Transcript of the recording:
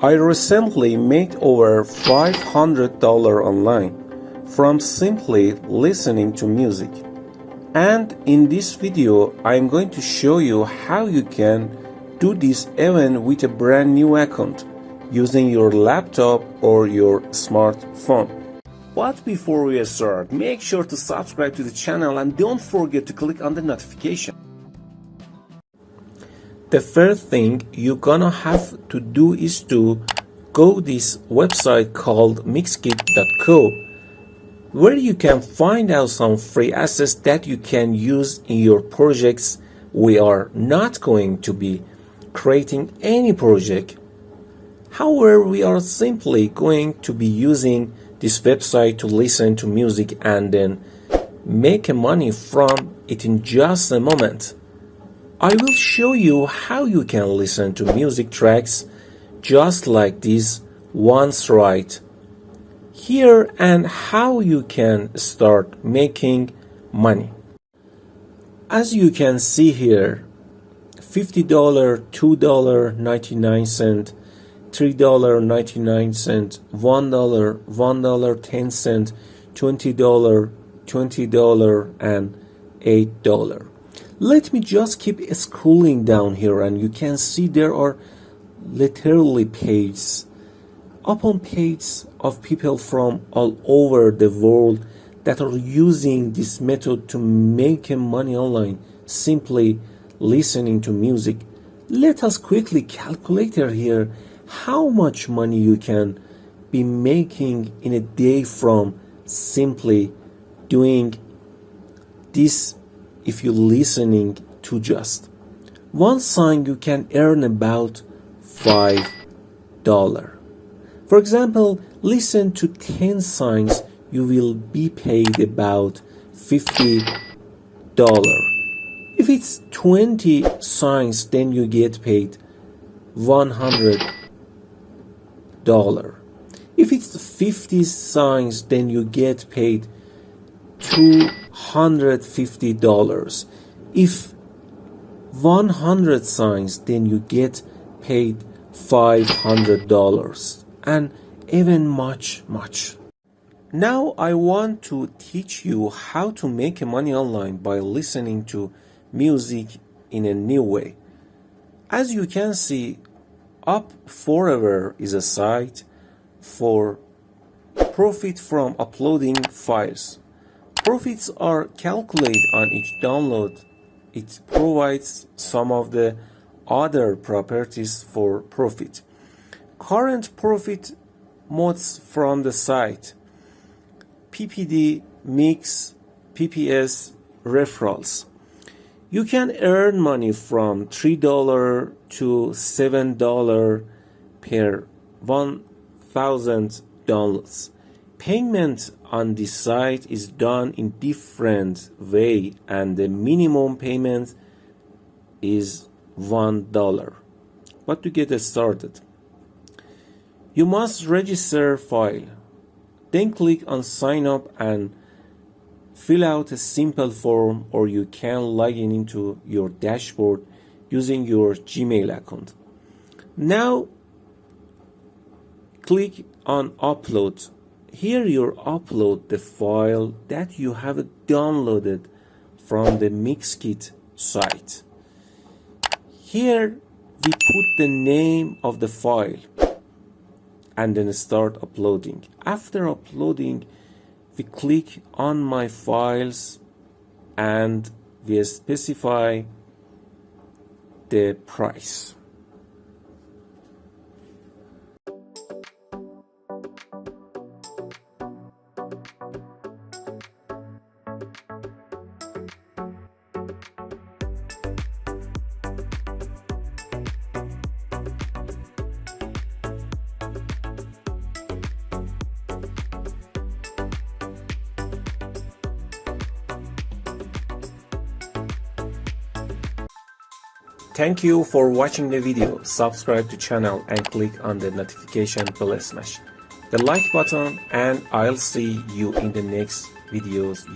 I recently made over $500 online from simply listening to music. And in this video, I'm going to show you how you can do this even with a brand new account using your laptop or your smartphone. But before we start, make sure to subscribe to the channel and don't forget to click on the notification. The first thing you're gonna have to do is to go this website called mixkit.co, where you can find out some free assets that you can use in your projects. We are not going to be creating any project. However, we are simply going to be using this website to listen to music and then make money from it in just a moment. I will show you how you can listen to music tracks just like this once right here and how you can start making money. As you can see here, $50, $2.99, $3.99, $1, $1.10, $20, $20, and $8. Let me just keep scrolling down here and you can see there are literally pages upon pages of people from all over the world that are using this method to make money online simply listening to music. Let us quickly calculate here how much money you can be making in a day from simply doing this. If you're listening to just one song, you can earn about $5. For example, listen to 10 songs, you will be paid about $50. If it's 20 songs, then you get paid $100. If it's 50 songs, then you get paid $250. If 100 songs, then you get paid $500, and even much. Now I want to teach you how to make money online by listening to music in a new way. As you can see, Up Forever is a site for profit from uploading files. Profits are calculated on each download. It provides some of the other properties for profit. Current profit modes from the site: PPD, Mix, PPS, referrals. You can earn money from $3 to $7 per 1,000 downloads. Payment on this site is done in different way and the minimum payment is $1. But to get started, you must register file, then click on sign up and fill out a simple form, or you can log in into your dashboard using your Gmail account. Now click on upload. Here you upload the file that you have downloaded from the Mixkit site. Here we put the name of the file and then start uploading. After uploading, we click on my files and we specify the price. Thank you for watching the video. Subscribe to channel and click on the notification bell smash the like button, and I'll see you in the next videos.